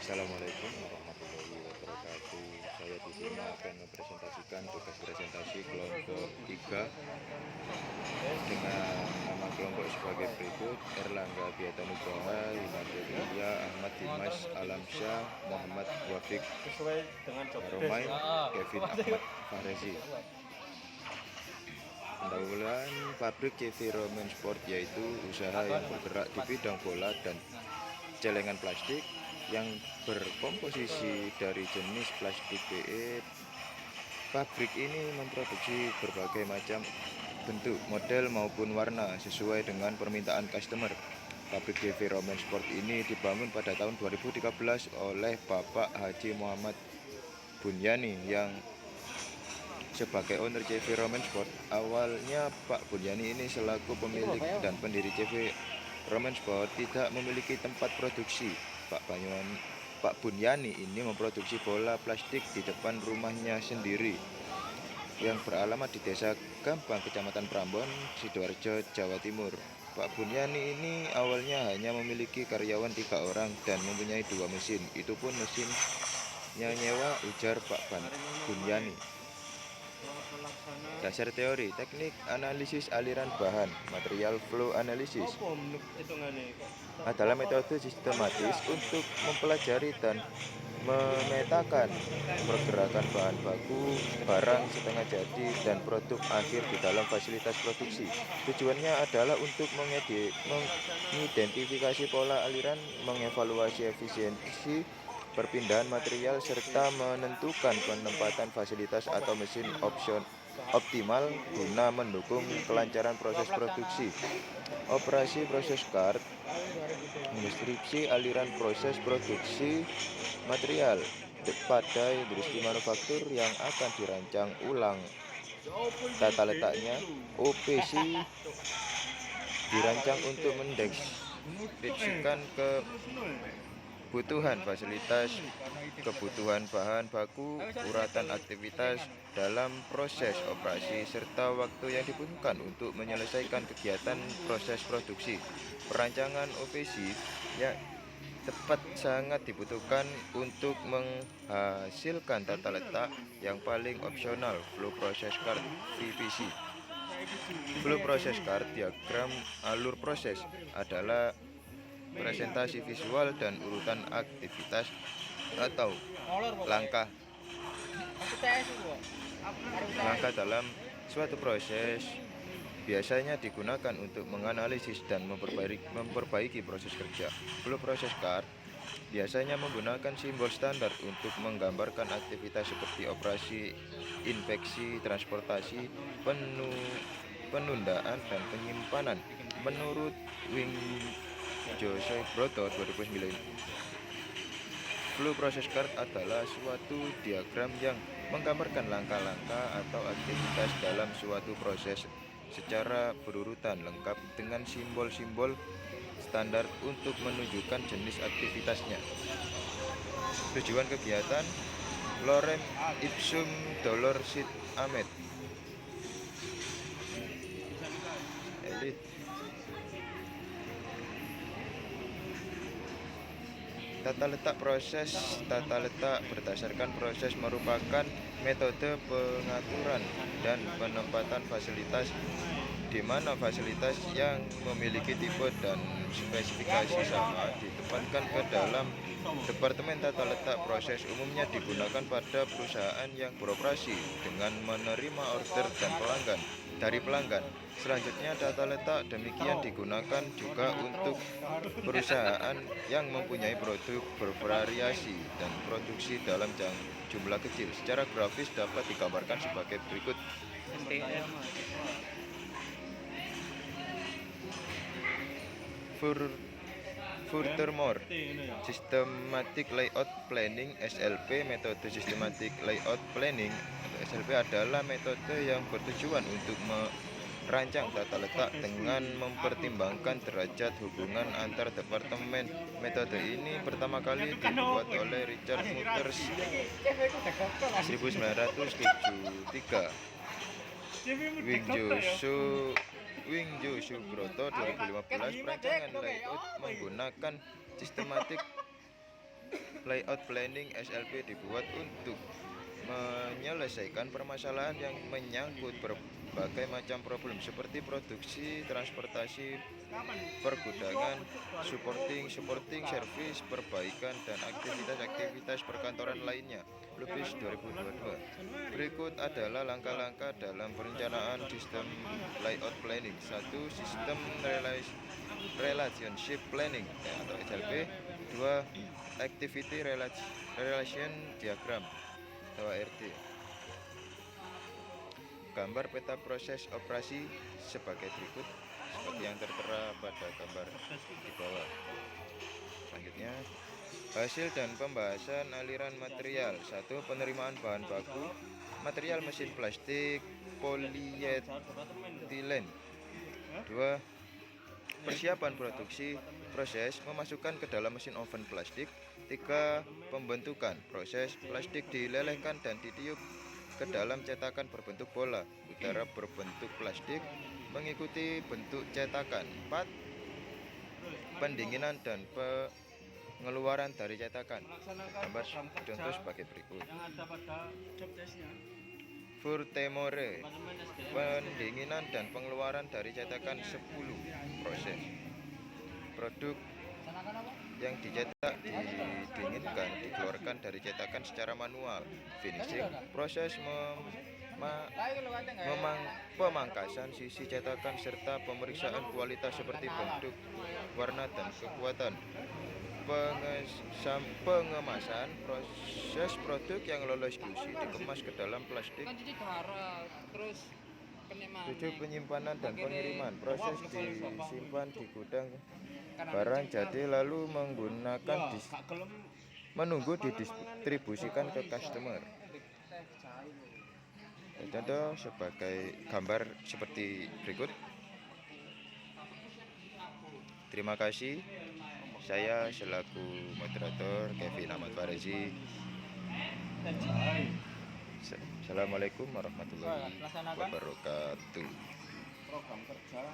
Assalamualaikum warahmatullahi wabarakatuh. Saya di sini akan mempresentasikan tugas presentasi kelompok 3 dengan nama kelompok sebagai berikut: Erlangga Biatanugraha, Himadria, Ahmad Dimas, Alamsyah, Muhammad Wafiq Romai, Kevin Ahmad Fahrezi. Pendahuluan pabrik CV Roman Sport yaitu usaha yang bergerak di bidang bola dan celengan plastik yang berkomposisi dari jenis plastik PE. Pabrik ini memproduksi berbagai macam bentuk, model maupun warna sesuai dengan permintaan customer. Pabrik CV Roman Sport ini dibangun pada tahun 2013 oleh Bapak Haji Muhammad Bunyani yang sebagai owner CV Roman Sport. Awalnya Pak Bunyani ini selaku pemilik dan pendiri CV Roman Sport tidak memiliki tempat produksi. Pak Bunyani ini memproduksi bola plastik di depan rumahnya sendiri yang beralamat di Desa Gampang, Kecamatan Prambon, Sidoarjo, Jawa Timur. Pak Bunyani ini awalnya hanya memiliki karyawan 3 orang dan mempunyai 2 mesin. Itu pun mesinnya nyewa, ujar Pak Bunyani. Dasar teori, teknik analisis aliran bahan, material flow analysis adalah metode sistematis untuk mempelajari dan memetakan pergerakan bahan baku, barang setengah jadi, dan produk akhir di dalam fasilitas produksi. Tujuannya adalah untuk mengidentifikasi pola aliran, mengevaluasi efisiensi perpindahan material, serta menentukan penempatan fasilitas atau mesin optimal guna mendukung kelancaran proses produksi. Operasi proses kart mendeskripsi aliran proses produksi material pada industri manufaktur yang akan dirancang ulang. Tata letaknya, OPC dirancang untuk mendeskripsikan kebutuhan fasilitas, kebutuhan bahan baku, uratan aktivitas dalam proses operasi, serta waktu yang dibutuhkan untuk menyelesaikan kegiatan proses produksi. Perancangan OPC yang tepat sangat dibutuhkan untuk menghasilkan tata letak yang paling opsional. Flow Process Chart (VPC). Flow Process Chart, diagram alur proses, adalah presentasi visual dan urutan aktivitas atau langkah dalam suatu proses. Biasanya digunakan untuk menganalisis dan memperbaiki proses kerja. Flow Process Chart biasanya menggunakan simbol standar untuk menggambarkan aktivitas seperti operasi, inspeksi, transportasi, penundaan, dan penyimpanan. Menurut Wingjo Broto 2009, Flow Process Chart adalah suatu diagram yang menggambarkan langkah-langkah atau aktivitas dalam suatu proses secara berurutan, lengkap dengan simbol-simbol standar untuk menunjukkan jenis aktivitasnya. Tujuan kegiatan: Lorem ipsum dolor sit amet. Tata letak proses. Tata letak berdasarkan proses merupakan metode pengaturan dan penempatan fasilitas di mana fasilitas yang memiliki tipe dan spesifikasi sama ditempatkan ke dalam departemen tata letak proses. Umumnya digunakan pada perusahaan yang beroperasi dengan menerima order dari pelanggan. Selanjutnya, tata letak demikian digunakan juga untuk perusahaan yang mempunyai produk bervariasi dan produksi dalam jumlah kecil. Secara grafis dapat digambarkan sebagai berikut. Furthermore, Systematic Layout Planning (SLP). Metode Systematic Layout Planning atau SLP adalah metode yang bertujuan untuk merancang tata letak dengan mempertimbangkan derajat hubungan antar departemen. Metode ini pertama kali dibuat oleh Richard Mutters 1973. Wingjo Broto 2015. Perancangan layout menggunakan Systematic Layout planning SLP dibuat untuk menyelesaikan permasalahan yang menyangkut berbagai macam problem seperti produksi, transportasi, pergudangan, supporting service, perbaikan, dan aktivitas-aktivitas perkantoran lainnya. Lupis 2022. Berikut adalah langkah-langkah dalam perencanaan sistem layout planning. 1. Sistem relationship planning atau SLP. 2. Activity relation diagram atau ARD. Gambar peta proses operasi sebagai berikut, seperti yang tertera pada gambar di bawah. Selanjutnya, hasil dan pembahasan aliran material. 1. Penerimaan bahan baku, material mesin plastik, polietilen. 2. Persiapan produksi, proses memasukkan ke dalam mesin oven plastik. 3. Pembentukan, proses plastik dilelehkan dan ditiup ke dalam cetakan berbentuk bola udara berbentuk plastik mengikuti bentuk cetakan. 4. Pendinginan dan pengeluaran dari cetakan. Gambar contoh sebagai berikut. Furthermore, pendinginan dan pengeluaran dari cetakan 10. Proses produk yang dicetak didinginkan dikeluarkan dari cetakan secara manual. Finishing, proses pemangkasan sisi cetakan serta pemeriksaan kualitas seperti bentuk, warna, dan kekuatan. Pengemasan, proses produk yang lolos QC dikemas ke dalam plastik. 7. Penyimpanan dan pengiriman, proses disimpan di gudang barang jadi lalu menunggu didistribusikan ke customer. Contoh sebagai gambar seperti berikut. Terima kasih. Saya selaku moderator Kevin Ahmad Farezi. Assalamualaikum warahmatullahi wabarakatuh.